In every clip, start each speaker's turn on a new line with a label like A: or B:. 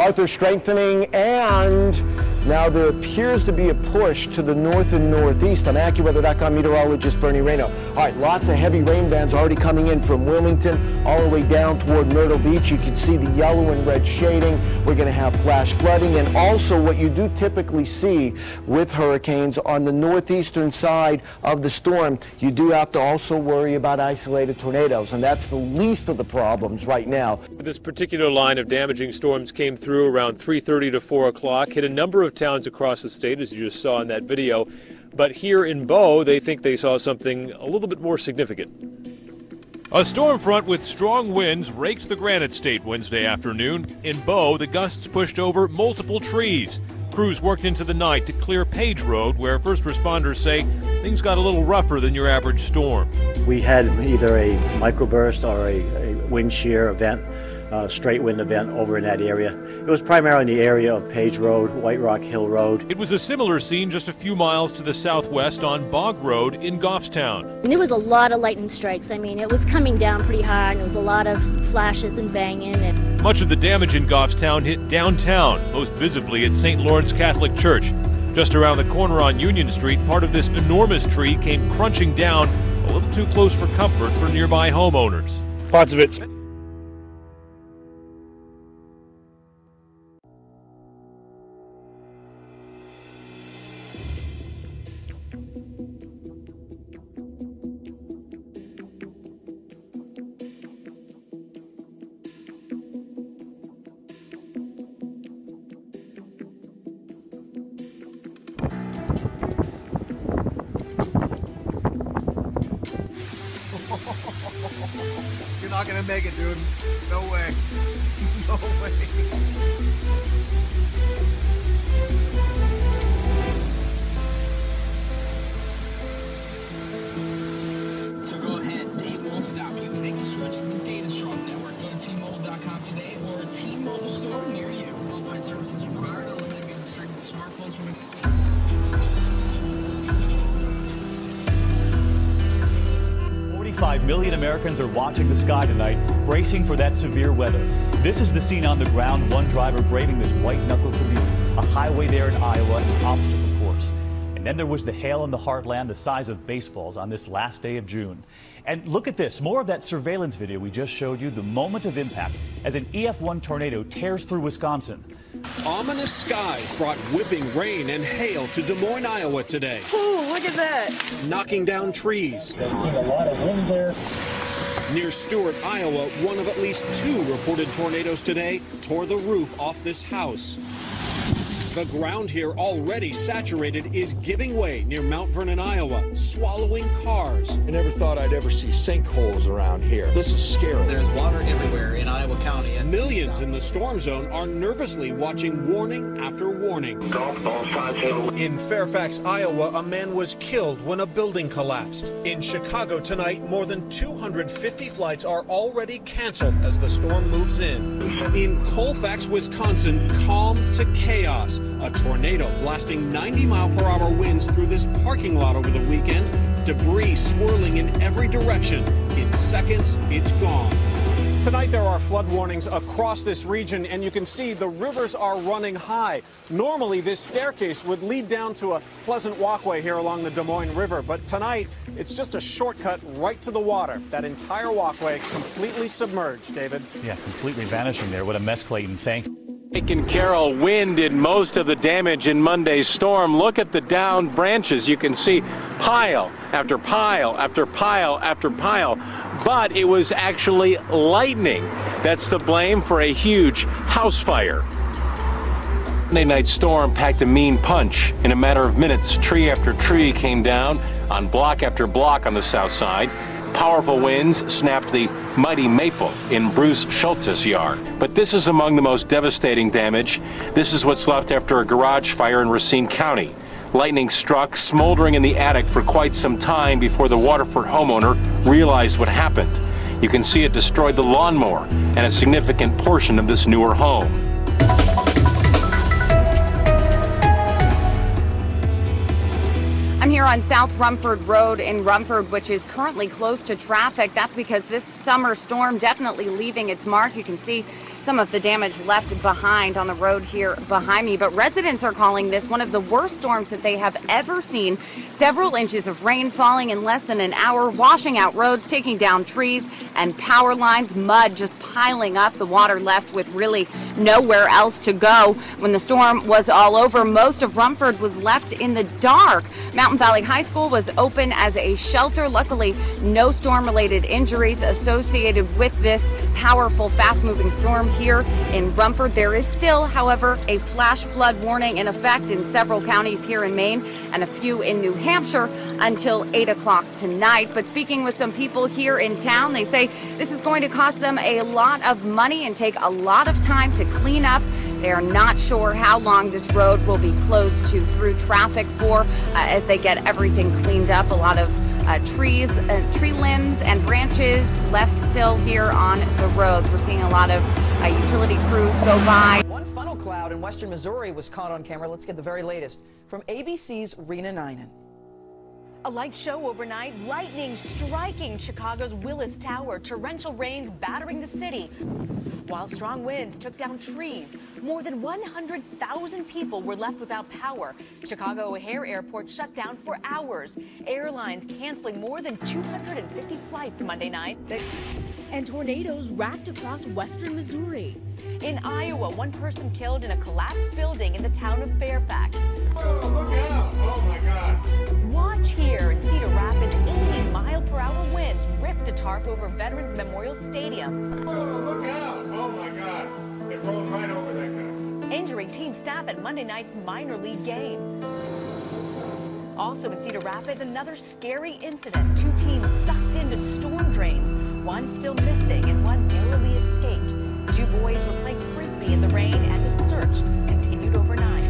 A: Arthur strengthening, and now there appears to be a push to the north and northeast. I'm AccuWeather.com meteorologist Bernie Rayno. All right, lots of heavy rain bands already coming in from Wilmington all the way down toward Myrtle Beach. You can see the yellow and red shading. We're going to have flash flooding, and also what you do typically see with hurricanes on the northeastern side of the storm, you do have to also worry about isolated tornadoes, and that's the least of the problems right now.
B: This particular line of damaging storms came through around 3:30 to 4 o'clock, hit a number of towns across the state, as you just saw in that video. But here in Bow, they think they saw something a little bit more significant. A storm front with strong winds raked the Granite State Wednesday afternoon. In Bow, the gusts pushed over multiple trees. Crews worked into the night to clear Page Road, where first responders say things got a little rougher than your average storm.
C: We had either a microburst or a wind shear event, straight wind event over in that area. It was primarily in the area of Page Road, White Rock Hill Road.
B: It was a similar scene just a few miles to the southwest on Bog Road in Goffstown.
D: And there was a lot of lightning strikes. I mean, it was coming down pretty hard, and there was a lot of flashes and banging. And
B: much of the damage in Goffstown hit downtown, most visibly at St. Lawrence Catholic Church. Just around the corner on Union Street, part of this enormous tree came crunching down a little too close for comfort for nearby homeowners.
A: Parts of it.
E: You're not gonna make it, dude. No way. No way.
F: So go ahead, Dave won't stop you. Make a switch to the Data Strong Network. Go to T-Mobile.com today or a T-Mobile store near you. Worldwide services required. Unlimited music streaming to smartphones from
G: 45 million Americans are watching the sky tonight, bracing for that severe weather. This is the scene on the ground, one driver braving this white-knuckle commute, a highway there in Iowa, an obstacle course. And then there was the hail in the heartland the size of baseballs on this last day of June. And look at this, more of that surveillance video we just showed you, the moment of impact as an EF1 tornado tears through Wisconsin.
H: Ominous skies brought whipping rain and hail to Des Moines, Iowa today.
I: Ooh, look at that.
H: Knocking down trees.
C: There's been a lot of wind there.
H: Near Stewart, Iowa, one of at least 2 reported tornadoes today tore the roof off this house. The ground here, already saturated, is giving way near Mount Vernon, Iowa, swallowing cars.
J: I never thought I'd ever see sinkholes around here. This is scary.
F: There's water everywhere in Iowa County.
H: Millions in the storm zone are nervously watching warning after warning. In Fairfax, Iowa, a man was killed when a building collapsed. In Chicago tonight, more than 250 flights are already canceled as the storm moves in. In Colfax, Wisconsin, calm to chaos. A tornado blasting 90-mile-per-hour winds through this parking lot over the weekend. Debris swirling in every direction. In seconds, it's gone.
K: Tonight there are flood warnings across this region, and you can see the rivers are running high. Normally this staircase would lead down to a pleasant walkway here along the Des Moines River, but tonight it's just a shortcut right to the water. That entire walkway completely submerged, David.
G: Yeah, completely vanishing there. What a mess, Clayton. Thank you.
B: Lake and Carroll, wind did most of the damage in Monday's storm. Look at the downed branches. You can see pile after pile after pile after pile. But it was actually lightning that's to blame for a huge house fire. Monday night storm packed a mean punch. In a matter of minutes, tree after tree came down on block after block on the south side. Powerful winds snapped the mighty maple in Bruce Schultz's yard. But this is among the most devastating damage. This is what's left after a garage fire in Racine County. Lightning struck, smoldering in the attic for quite some time before the Waterford homeowner realized what happened. You can see it destroyed the lawnmower and a significant portion of this newer home.
I: I'm here on South Rumford Road in Rumford, which is currently closed to traffic. That's because this summer storm definitely leaving its mark. You can see some of the damage left behind on the road here behind me. But residents are calling this one of the worst storms that they have ever seen. Several inches of rain falling in less than an hour, washing out roads, taking down trees and power lines, mud just piling up, the water left with really nowhere else to go. When the storm was all over, most of Rumford was left in the dark. Mountain Valley High School was open as a shelter. Luckily, no storm-related injuries associated with this powerful, fast-moving storm here in Rumford. There is still, however, a flash flood warning in effect in several counties here in Maine and a few in New Hampshire until 8 o'clock tonight. But speaking with some people here in town, they say this is going to cost them a lot of money and take a lot of time to clean up. They are not sure how long this road will be closed to through traffic for as they get everything cleaned up. A lot of tree limbs and branches left still here on the roads. We're seeing a lot of utility crews go by.
L: One funnel cloud in western Missouri was caught on camera. Let's get the very latest from ABC's Rena Ninen.
M: A light show overnight, lightning striking Chicago's Willis Tower, torrential rains battering the city, while strong winds took down trees. More than 100,000 people were left without power. Chicago O'Hare Airport shut down for hours. Airlines canceling more than 250 flights Monday night.
N: And tornadoes racked across western Missouri.
M: In Iowa, one person killed in a collapsed building in the town of Fairfax.
O: Oh, look out! Oh my God!
M: Watch here in Cedar Rapids, 80-mile-per-hour winds ripped a tarp over Veterans Memorial Stadium.
O: Oh, look out! Oh my God! It rolled right over that guy.
M: Injuring team staff at Monday night's minor league game. Also in Cedar Rapids, another scary incident. 2 teens sucked into storm drains. One still missing and one narrowly escaped. 2 boys were playing frisbee in the rain and the search continued overnight.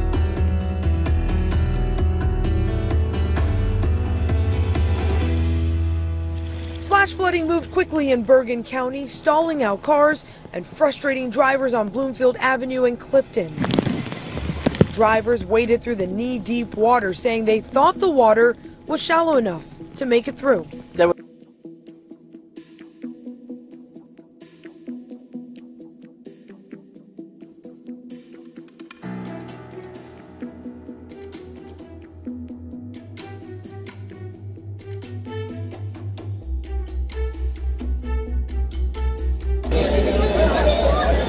P: Flash flooding moved quickly in Bergen County, stalling out cars and frustrating drivers on Bloomfield Avenue in Clifton. Drivers waded through the knee-deep water, saying they thought the water was shallow enough to make it through.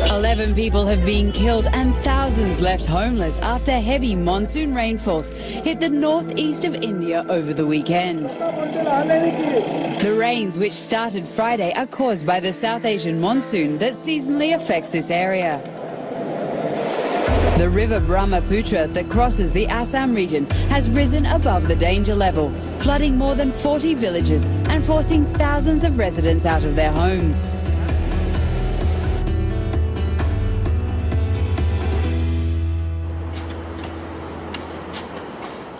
Q: 11 people have been killed and thousands left homeless after heavy monsoon rainfalls hit the northeast of India over the weekend. The rains, which started Friday, are caused by the South Asian monsoon that seasonally affects this area. The river Brahmaputra that crosses the Assam region has risen above the danger level, flooding more than 40 villages and forcing thousands of residents out of their homes.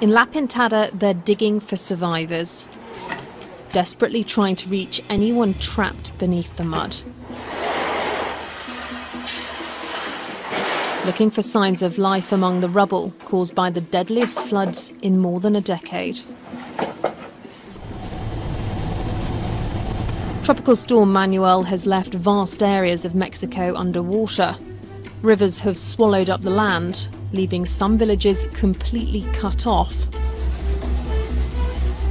R: In La Pintada, they're digging for survivors, desperately trying to reach anyone trapped beneath the mud. Looking for signs of life among the rubble caused by the deadliest floods in more than a decade. Tropical storm Manuel has left vast areas of Mexico underwater. Rivers have swallowed up the land, leaving some villages completely cut off.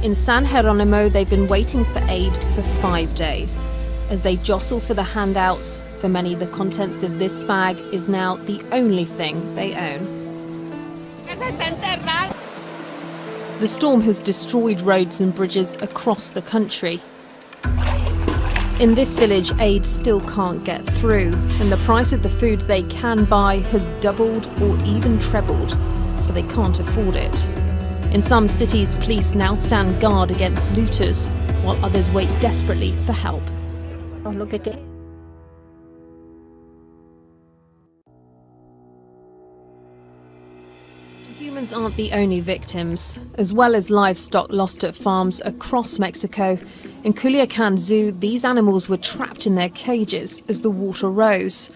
R: In San Jeronimo, they've been waiting for aid for 5 days. As they jostle for the handouts, for many the contents of this bag is now the only thing they own. The storm has destroyed roads and bridges across the country. In this village, aid still can't get through, and the price of the food they can buy has doubled or even trebled, so they can't afford it. In some cities, police now stand guard against looters, while others wait desperately for help.
D: Oh, look at it.
R: Humans aren't the only victims. As well as livestock lost at farms across Mexico, in Culiacan Zoo, these animals were trapped in their cages as the water rose.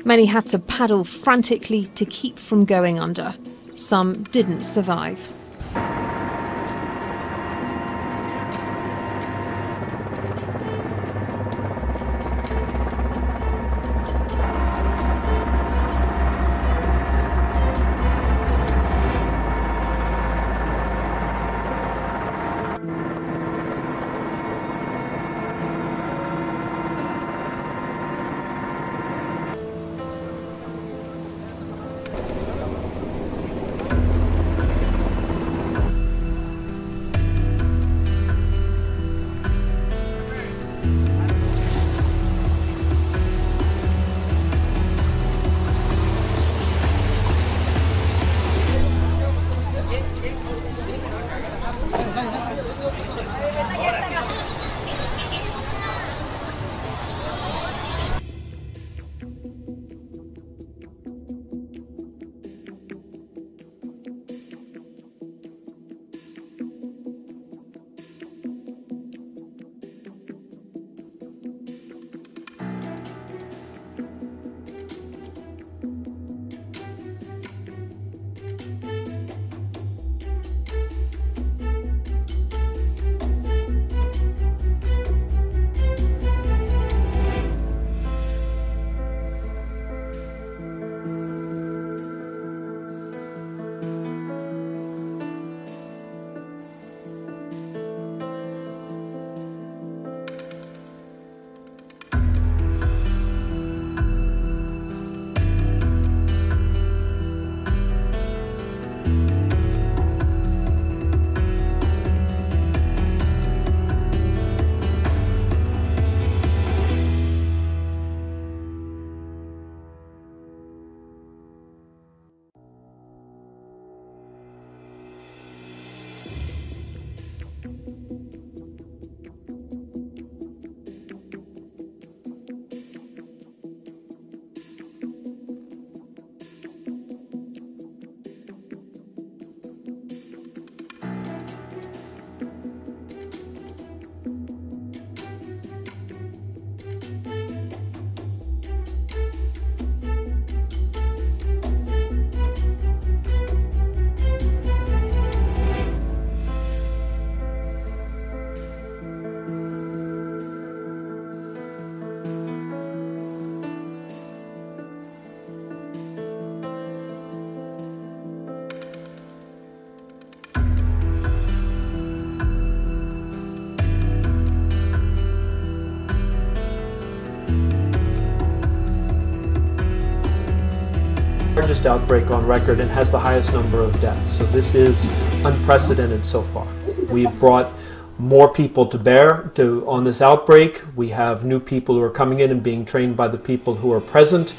R: Many had to paddle frantically to keep from going under. Some didn't survive.
S: largest outbreak on record and has the highest number of deaths. So this is unprecedented so far. We've brought more people to bear on this outbreak. We have new people who are coming in and being trained by the people who are present.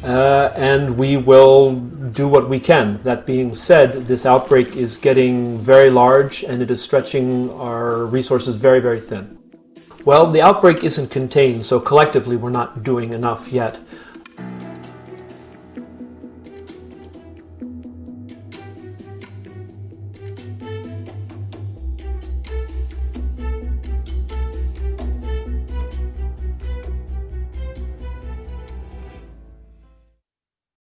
S: And we will do what we can. That being said, this outbreak is getting very large and it is stretching our resources very, very thin. Well, the outbreak isn't contained, so collectively we're not doing enough yet.